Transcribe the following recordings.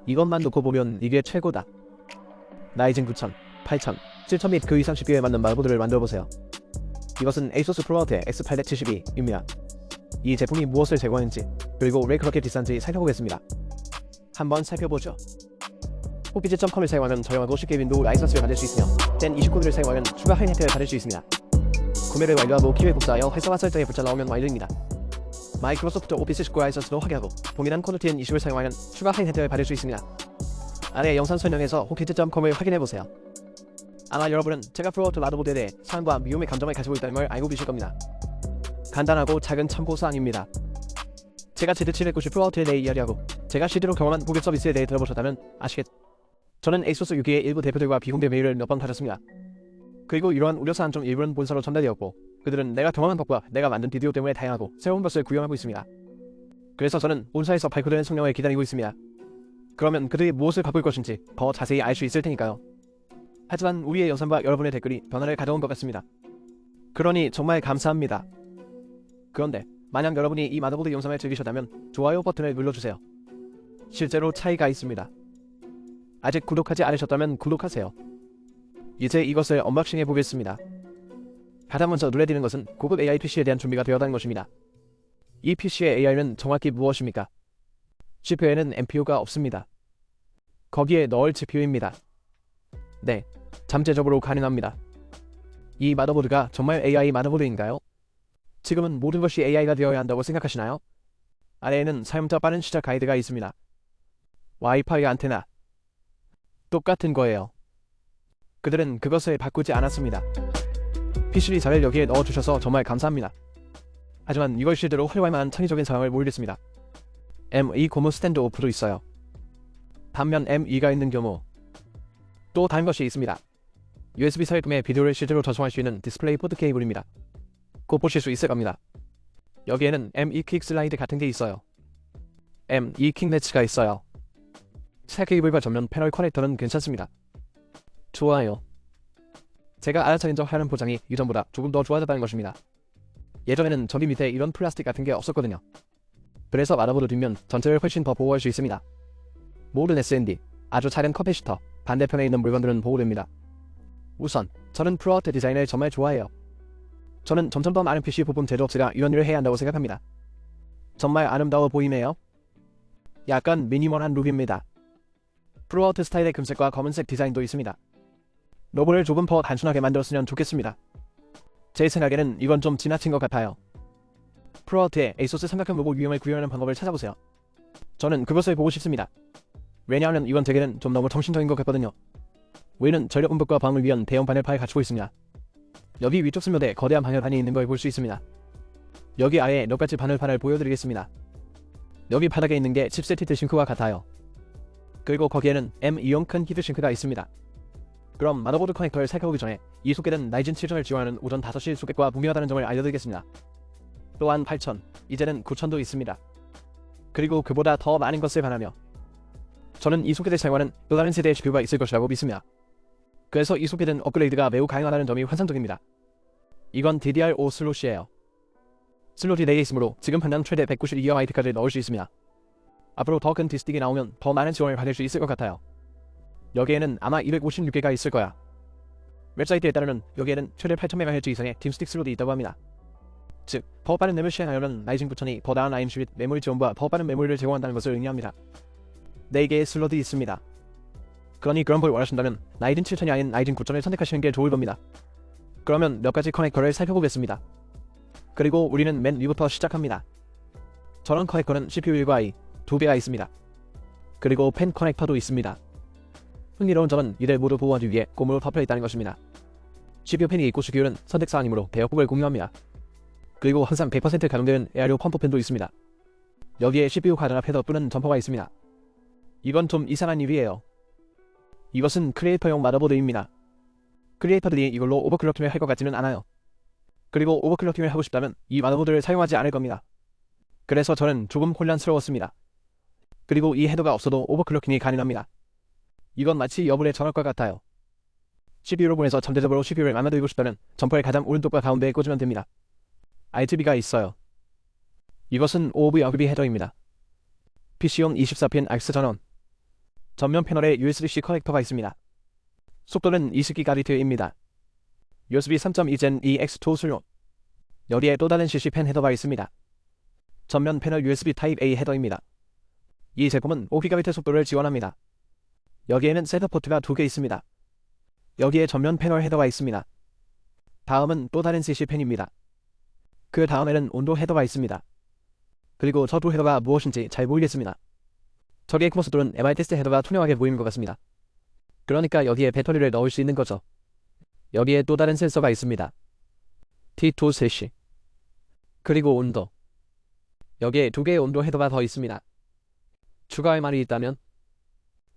이것만 놓고 보면 이게 최고다. 라이젠 9000, 8000, 7000 및 그 이상 CPU에 맞는 마더보드를 만들어보세요. 이것은 ASUS ProAlt의 X872입니다. 이 제품이 무엇을 제공하는지 그리고 왜 그렇게 비싼지 살펴보겠습니다. 한번 살펴보죠. 호피즈.com을 사용하면 저렴하고 쉽게 윈도우 라이선스를 받을 수 있으며 젠29를 사용하면 추가 할인 혜택을 받을 수 있습니다. 구매를 완료하고 키를 복사하여 활성화 설정에 붙여 넣으면 완료입니다. 마이크로소프트 오피스 19 라이선스도 확인하고 동일한 코드 TN20을 사용하면 추가 할인 혜택을 받을 수 있습니다. 아래 영상 설명에서 호피즈.com을 확인해보세요. 아마 여러분은 제가 프로알트 마더보드에 대해 사랑과 미움의 감정을 가지고 있다는 걸 알고 계실 겁니다. 간단하고 작은 참고사항입니다. 제가 Z790 프로알트에 대해 이야기하고 제가 실제로 경험한 고객 서비스에 대해 들어보셨다면 아시겠죠? 저는 ASUS 6기의 일부 대표들과 비공개 메일을 몇 번 받았습니다. 그리고 이러한 우려사항 중 일부는 본사로 전달되었고 그들은 내가 경험한 것과 내가 만든 비디오 때문에 다양하고 새로운 것을 구현하고 있습니다. 그래서 저는 본사에서 발표되는 성명을 기다리고 있습니다. 그러면 그들이 무엇을 바꿀 것인지 더 자세히 알 수 있을 테니까요. 하지만 우리의 영상과 여러분의 댓글이 변화를 가져온 것 같습니다. 그러니 정말 감사합니다. 그런데 만약 여러분이 이 마더보드 영상을 즐기셨다면 좋아요 버튼을 눌러주세요. 실제로 차이가 있습니다. 아직 구독하지 않으셨다면 구독하세요. 이제 이것을 언박싱해 보겠습니다. 가장 먼저 눈에 띄는 것은 고급 AI PC에 대한 준비가 되었다는 것입니다. 이 PC의 AI는 정확히 무엇입니까? CPU에는 NPU가 없습니다. 거기에 넣을 GPU입니다. 네, 잠재적으로 가능합니다. 이 마더보드가 정말 AI 마더보드인가요? 지금은 모든 것이 AI가 되어야 한다고 생각하시나요? 아래에는 사용자 빠른 시작 가이드가 있습니다. 와이파이 안테나 똑같은 거예요. 그들은 그것을 바꾸지 않았습니다. PC를 여기에 넣어주셔서 정말 감사합니다. 하지만 이걸 실제로 활용할 만한 창의적인 상황을 모르겠습니다. M2 고무 스탠드 오프도 있어요. 반면 M2가 있는 경우 또 다른 것이 있습니다. USB 삽입금에 비디오를 실제로 저장할 수 있는 디스플레이 포트 케이블입니다. 곧 보실 수 있을 겁니다. 여기에는 M2 퀵 슬라이드 같은 게 있어요. M2 퀵 매치가 있어요. 새 케이블과 전면 패널 커넥터는 괜찮습니다. 좋아요. 제가 알아차린 적 하는 포장이 이전보다 조금 더 좋아졌다는 것입니다. 예전에는 전기 밑에 이런 플라스틱 같은 게 없었거든요. 그래서 마더보드 뒷면 전체를 훨씬 더 보호할 수 있습니다. 모든 SND, 아주 작은 커패시터, 반대편에 있는 물건들은 보호됩니다. 우선 저는 프로알트 디자인을 정말 좋아해요. 저는 점점 더 많은 PC 부품 제조업체가 이런 일을 해야 한다고 생각합니다. 정말 아름다워 보이네요. 약간 미니멀한 룩입니다. 프로알트 스타일의 금색과 검은색 디자인도 있습니다. 로고를 조금 더 단순하게 만들었으면 좋겠습니다. 제 생각에는 이건 좀 지나친 것 같아요. 프로알트의 ASUS 삼각형 로고 유형을 구현하는 방법을 찾아보세요. 저는 그것을 보고 싶습니다. 왜냐하면 이건 제게는 좀 너무 정신적인 것 같거든요. 우리는 전력 운복과 방을 위한 대형 바늘판을 갖추고 있습니다. 여기 위쪽 슬롯에 거대한 바늘판이 있는 걸 볼 수 있습니다. 여기 아래 몇 가지 바늘판을 보여드리겠습니다. 여기 바닥에 있는 게 칩셋 히트싱크와 같아요. 그리고 거기에는 M2용 큰 히트싱크가 있습니다. 그럼 마더보드 커넥터를 살펴보기 전에 이 소켓은 라이젠 7000을 지원하는 오전 5시 소켓과 무관하다는 점을 알려드리겠습니다. 또한 8000, 이제는 9000도 있습니다. 그리고 그보다 더 많은 것을 바라며 저는 이 소켓을 사용하는 또 다른 세대의 CPU가 있을 것이라고 믿습니다. 그래서 이 소켓은 업그레이드가 매우 가능하다는 점이 환상적입니다. 이건 DDR5 슬롯이에요. 슬롯이 4개 있으므로 지금 현장 최대 192GB까지 넣을 수 있습니다. 앞으로 더 큰 디스틱이 나오면 더 많은 지원을 받을 수 있을 것 같아요. 여기에는 아마 256개가 있을 거야. 웹사이트에 따르면 여기에는 최대 8000MHz 이상의 딤스틱 슬롯이 있다고 합니다. 즉, 더 빠른 램을 시행하려면 라이젠 9000이 더 나은 IMC 및 메모리 지원과 더 빠른 메모리를 제공한다는 것을 의미합니다. 4개의 슬롯이 있습니다. 그러니 그런 걸 원하신다면 라이젠 7000이 아닌 라이젠 9000을 선택하시는 게 좋을 겁니다. 그러면 몇 가지 커넥터를 살펴보겠습니다. 그리고 우리는 맨 위부터 시작합니다. 저런 커넥터는 CPU1과 I 2개가 있습니다. 그리고 펜 커넥터도 있습니다. 흥미로운 점은 이들 모두 보호하기 위해 고무로 덮여 있다는 것입니다. CPU 펜이 있고 CPU는 선택사항이므로 대역폭을 공유합니다. 그리고 항상 100% 가동되는 에어료 펌프 펜도 있습니다. 여기에 CPU 카드나 패더 뿌는 점퍼가 있습니다. 이건 좀 이상한 일이에요. 이것은 크리에이터용 마더보드입니다. 크리에이터들이 이걸로 오버클럭킹을 할 것 같지는 않아요. 그리고 오버클럭킹을 하고 싶다면 이 마더보드를 사용하지 않을 겁니다. 그래서 저는 조금 혼란스러웠습니다. 그리고 이 헤더가 없어도 오버클럭킹이 가능합니다. 이건 마치 여분의 전압과 같아요. CPU로 보내서 잠재적으로 CPU를 만들고 싶다면 점퍼의 가장 오른쪽과 가운데에 꽂으면 됩니다. RGB가 있어요. 이것은 OV RGB 헤더입니다. PC용 24핀 AUX 전원. 전면 패널에 USB-C 커넥터가 있습니다. 속도는 20GHz입니다. USB 3.2 Gen 2 X2 슬롯. 여기에 또 다른 CC 펜 헤더가 있습니다. 전면 패널 USB Type-A 헤더입니다. 이 제품은 5GHz 속도를 지원합니다. 여기에는 셋업 포트가 2개 있습니다. 여기에 전면 패널 헤더가 있습니다. 다음은 또 다른 CC 펜입니다. 그 다음에는 온도 헤더가 있습니다. 그리고 저 두 헤더가 무엇인지 잘 모르겠습니다. 저기의 모습들은 MI 테스트 헤더가 투명하게 보이는 것 같습니다. 그러니까 여기에 배터리를 넣을 수 있는 거죠. 여기에 또 다른 센서가 있습니다. T2 셋이. 그리고 온도. 여기에 2개의 온도 헤더가 더 있습니다. 추가할 말이 있다면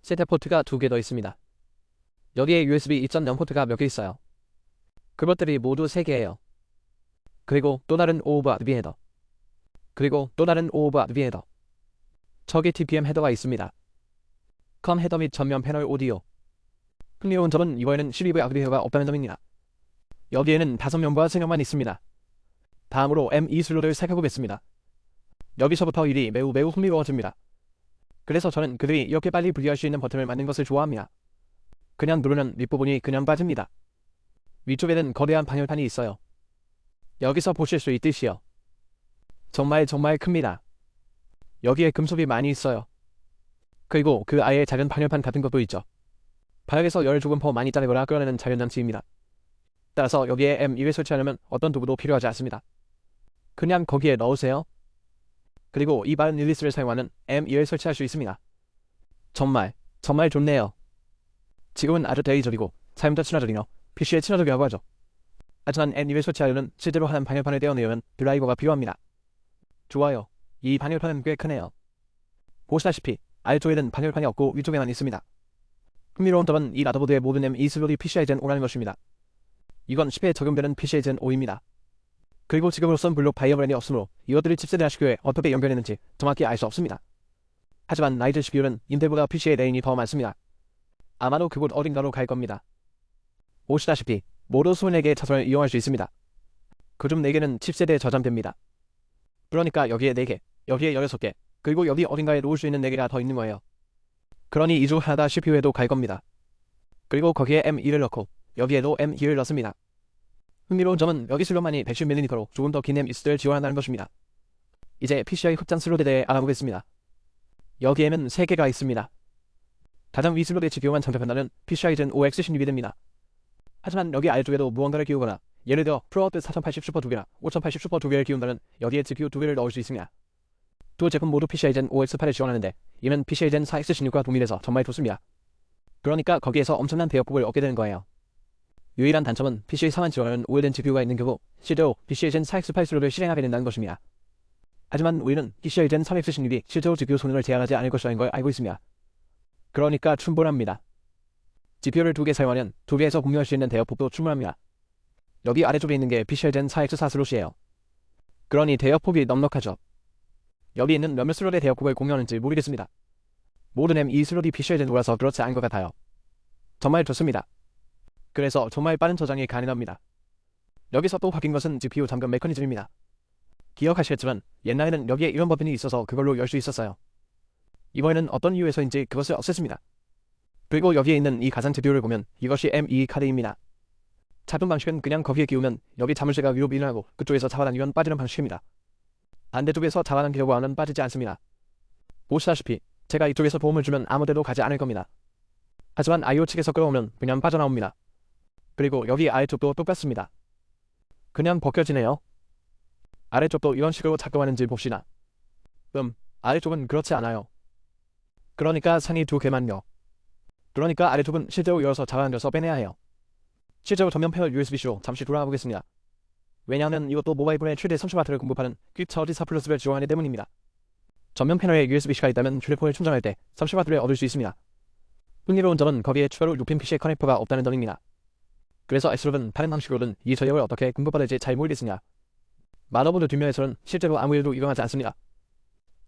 셋업 포트가 2개 더 있습니다. 여기에 USB 2.0 포트가 몇 개 있어요. 그것들이 모두 3개예요. 그리고 또 다른 오버드 헤더. 그리고 또 다른 오버드 헤더. 저기 TPM 헤더가 있습니다. 컴 헤더 및 전면 패널 오디오. 흥미로운 점은 이번에는 시리브 아우디오 헤더가 없다는 점입니다. 여기에는 5명과 3명만 있습니다. 다음으로 M2 슬롯을 살펴보겠습니다. 여기서부터 일이 매우 흥미로워집니다. 그래서 저는 그들이 이렇게 빨리 분리할 수 있는 버튼을 만든 것을 좋아합니다. 그냥 누르면 밑부분이 그냥 빠집니다. 위쪽에는 거대한 방열판이 있어요. 여기서 보실 수 있듯이요. 정말 큽니다. 여기에 금속이 많이 있어요. 그리고 그 아예 작은 방열판 같은 것도 있죠. 바닥에서 열을 조금 더 많이 짜내거나 끌어내는 자연장치입니다. 따라서 여기에 M2를 설치하려면 어떤 도구도 필요하지 않습니다. 그냥 거기에 넣으세요. 그리고 이 바른 릴리스를 사용하는 M2를 설치할 수 있습니다. 정말 좋네요. 지금은 아주 대리적이고 사용자 친화적이며 PC에 친화적이라고 하죠. 하지만 M2를 설치하려면 실제로 하는 방열판을 떼어내려면 드라이버가 필요합니다. 좋아요. 이 방열판은 꽤 크네요. 보시다시피 아래쪽에는 방열판이 없고 위쪽에만 있습니다. 흥미로운 점은 이 마더보드의 모든 M2 슬롯이 PCI Gen 5라는 것입니다. 이건 10에 적용되는 PCI Gen 5입니다. 그리고 지금으로선 블록 바이어브랜이 없으므로 이것들이 칩셋이나 CPU에 어떻게 연결했는지 정확히 알 수 없습니다. 하지만 라이젠 CPU는 인텔보다 PCI 레인이 더 많습니다. 아마도 그곳 어딘가로 갈 겁니다. 보시다시피 모두 24개의 차선을 이용할 수 있습니다. 그중 4개는 칩셋에 저장됩니다. 그러니까 여기에 4개, 여기에 16개, 그리고 여기 어딘가에 놓을 수 있는 4개가 더 있는 거예요. 그러니 이 중 하나 다 CPU에도 갈 겁니다. 그리고 거기에 M2를 넣고 여기에도 M2를 넣습니다. 흥미로운 점은 여기 슬롯만이 110mm로 조금 더 긴 M2를 지원한다는 것입니다. 이제 PCI 흡장 슬롯에 대해 알아보겠습니다. 여기에는 3개가 있습니다. 가장 위 슬롯에 GPU만 장착한다는 PCI Gen 5X 신입이 됩니다. 하지만 여기 아래쪽에도 무언가를 끼우거나 예를 들어 프로아웃 4080 슈퍼 2개나 5080 슈퍼 2개를 끼운다면 여기에 GPU 2개를 넣을 수 있습니다. 두 제품 모두 PCI Gen 5X8을 지원하는데 이는 PCI Gen 4X16과 동일해서 정말 좋습니다. 그러니까 거기에서 엄청난 대역폭을 얻게 되는 거예요. 유일한 단점은 PCI 4만 지원하는 오래된 GPU가 있는 경우 실제로 PCI Gen 4X8 슬롯을 실행하게 된다는 것입니다. 하지만 우리는 PCI Gen 3X16이 실제로 GPU 성능을 제한하지 않을 것이라는 걸 알고 있습니다. 그러니까 충분합니다. GPU를 2개 사용하면 2개에서 공유할 수 있는 대역폭도 충분합니다. 여기 아래쪽에 있는 게 PCI Gen 4X4 슬롯이에요. 그러니 대역폭이 넉넉하죠. 여기 있는 몇몇 슬롯의 대역폭을 공유하는지 모르겠습니다. 모든 M2 슬롯이 PCI Gen 5라서 그렇지 않은 것 같아요. 정말 좋습니다. 그래서 정말 빠른 저장이 가능합니다. 여기서 또 바뀐 것은 GPU 잠금 메커니즘입니다. 기억하시겠지만 옛날에는 여기에 이런 버튼이 있어서 그걸로 열 수 있었어요. 이번에는 어떤 이유에서인지 그것을 없앴습니다. 그리고 여기에 있는 이 가상 GPU를 보면 이것이 M2 카드입니다. 잡은 방식은 그냥 거기에 끼우면 여기 자물쇠가 위로 밀려나고 그쪽에서 잡아당기면 빠지는 방식입니다. 반대쪽에서 잡아당기려고 하면 빠지지 않습니다. 보시다시피 제가 이쪽에서 도움을 주면 아무데도 가지 않을 겁니다. 하지만 IO 측에서 끌어오면 그냥 빠져나옵니다. 그리고 여기 아래쪽도 똑같습니다. 그냥 벗겨지네요. 아래쪽도 이런 식으로 작동하는지 봅시다. 아래쪽은 그렇지 않아요. 그러니까 상위 2개만요. 그러니까 아래쪽은 실제로 열어서 잡아당겨서 빼내야 해요. 실제로 전면 패널 USB-C로 잠시 돌아가 보겠습니다. 왜냐하면 이것도 모바일폰의 최대 30W를 공급하는 퀵차지 4 플러스를 지원하기 때문입니다. 전면 패널에 USB-C가 있다면 휴대폰을 충전할 때 30W를 얻을 수 있습니다. 흥미로운 점은 거기에 추가로 높은 PCI 커넥터가 없다는 점입니다. 그래서 S롭은 다른 방식으로는 이 전력을 어떻게 공급받을지 잘 모르겠으냐. 마더보드 뒷면에서는 실제로 아무 일도 일어나지 않습니다.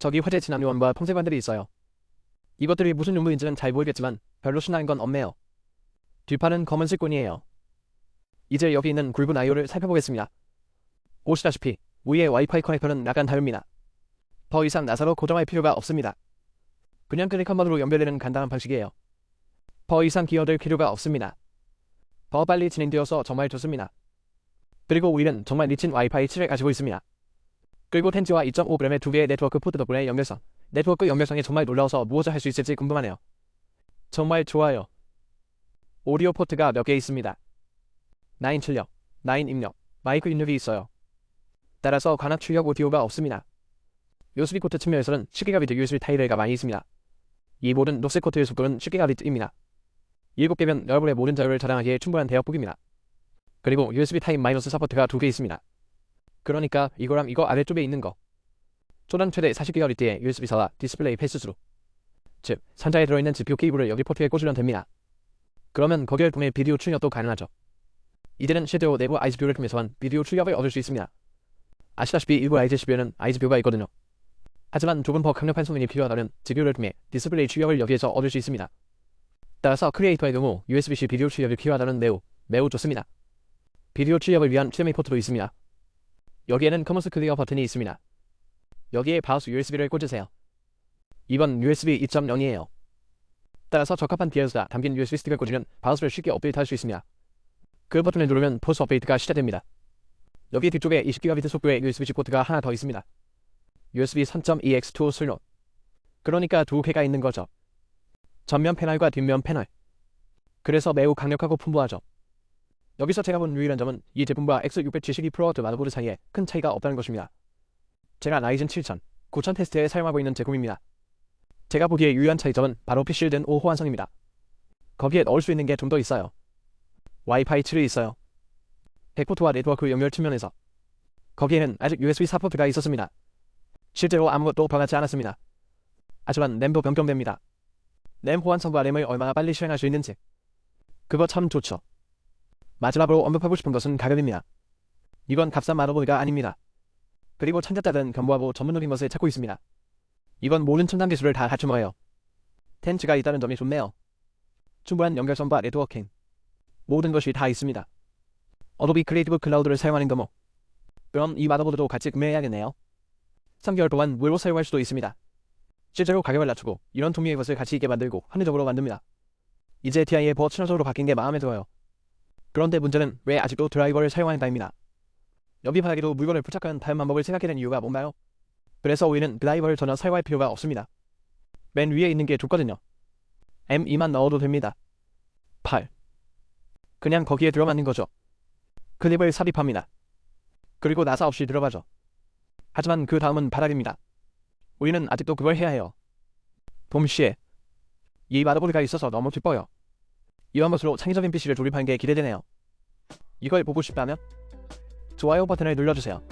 저기 화재 진압 요원과 펑세관들이 있어요. 이것들이 무슨 용도인지는 잘 모르겠지만 별로 신나는 건 없네요. 뒷판은 검은색 끈이에요. 이제 여기 있는 굵은 IO를 살펴보겠습니다. 보시다시피 위의 와이파이 커넥터는 약간 다릅니다. 더 이상 나사로 고정할 필요가 없습니다. 그냥 클릭 한 번으로 연결되는 간단한 방식이에요. 더 이상 기어들 필요가 없습니다. 더 빨리 진행되어서 정말 좋습니다. 그리고 우리는 정말 미친 와이파이 7을 가지고 있습니다. 그리고 텐지와 2.5g의 두 개의 네트워크 포트 덕분에 연결성, 네트워크 연결성이 정말 놀라워서 무엇을 할 수 있을지 궁금하네요. 정말 좋아요. 오디오 포트가 몇 개 있습니다. 9 출력, 9 입력, 마이크 입력이 있어요. 따라서 관악 출력 오디오가 없습니다. USB 코트 측면에서는 10GBit USB 타입가 많이 있습니다. 이 모든 녹색 코트의 속도는 10GBit입니다. 7개면 여러분의 모든 자료를 저장하기에 충분한 대역폭입니다. 그리고 USB 타입 -4 포트가 2개 있습니다. 그러니까 이거랑 이거 아래쪽에 있는 거. 초당 최대 40GB의 USB4와 디스플레이 패스스루. 즉, 상자에 들어있는 GPU 케이블을 여기 포트에 꽂으면 됩니다. 그러면 거기를 통해 비디오 출력도 가능하죠. 이제는 실제로 내부 아이즈뷰를 통해서만 비디오 출력을 얻을 수 있습니다. 아시다시피 일부 아이즈뷰에는 아이즈뷰가 있거든요. 하지만 조금 더 강력한 성능이 필요하다면 GPU를 통해 디스플레이 출력을 여기에서 얻을 수 있습니다. 따라서 크리에이터의 경우 USB-C 비디오 출력이 필요하다면 매우 좋습니다. 비디오 출력을 위한 HDMI 포트도 있습니다. 여기에는 커머스 클리어 버튼이 있습니다. 여기에 바우스 USB를 꽂으세요. 이번 USB 2.0이에요. 따라서 적합한 디에서다 담긴 USB 스틱을 꽂으면 바우스를 쉽게 업데이트할 수 있습니다. 그 버튼을 누르면 포스 업데이트가 시작됩니다. 여기 뒤쪽에 20GB 속도의 USB-C 포트가 하나 더 있습니다. USB 3.2x2 슬롯. 그러니까 두 개가 있는 거죠. 전면 패널과 뒷면 패널. 그래서 매우 강력하고 풍부하죠. 여기서 제가 본 유일한 점은 이 제품과 X672 프로워트 마더보드 사이에 큰 차이가 없다는 것입니다. 제가 라이젠 7000, 9000 테스트에 사용하고 있는 제품입니다. 제가 보기에 유일한 차이점은 바로 PC를 든 5 호환성입니다. 거기에 넣을 수 있는 게 좀 더 있어요. 와이파이 7이 있어요. 백포트와 네트워크 연결 측면에서. 거기에는 아직 USB 4 포트가 있었습니다. 실제로 아무것도 변하지 않았습니다. 하지만 램도 변경됩니다. 램 호환성과 램을 얼마나 빨리 실행할 수 있는지. 그거 참 좋죠. 마지막으로 언급하고 싶은 것은 가격입니다. 이건 값싼 마더보드가 아닙니다. 그리고 참가자들은 견고하고 전문적인 것을 찾고 있습니다. 이건 모든 첨단 기술을 다 갖춘 거예요. 텐치가 있다는 점이 좋네요. 충분한 연결성과 네트워킹. 모든 것이 다 있습니다. 어도비 크리에이티브 클라우드를 사용하는 거뭐. 그럼 이 마더보드도 같이 구매해야겠네요. 3개월 동안 무료로 사용할 수도 있습니다. 실제로 가격을 낮추고 이런 종류의 것을 가치 있게 만들고 합리적으로 만듭니다. 이제 TI의 버친화적으로 바뀐 게 마음에 들어요. 그런데 문제는 왜 아직도 드라이버를 사용하는가입니다. 여기 바닥에도 물건을 부착한 다음 방법을 생각해 낸 이유가 뭔가요? 그래서 우리는 드라이버를 전혀 사용할 필요가 없습니다. 맨 위에 있는 게 좋거든요. M2만 넣어도 됩니다. 8. 그냥 거기에 들어맞는 거죠. 클립을 삽입합니다. 그리고 나사 없이 들어가죠. 하지만 그 다음은 바닥입니다. 우리는 아직도 그걸 해야 해요. 동시에 이 마더보드가 있어서 너무 기뻐요. 이런 것으로 창의적인 PC를 조립하는 게 기대되네요. 이걸 보고 싶다면 좋아요 버튼을 눌러주세요.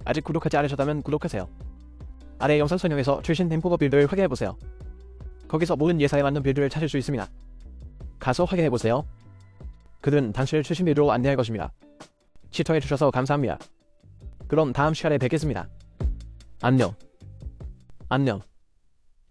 아직 구독하지 않으셨다면 구독하세요. 아래 영상 설명에서 최신 템포버 빌드를 확인해보세요. 거기서 모든 예사에 맞는 빌드를 찾을 수 있습니다. 가서 확인해보세요. 그들은 당신을 최신 빌드로 안내할 것입니다. 시청해주셔서 감사합니다. 그럼 다음 시간에 뵙겠습니다. 안녕.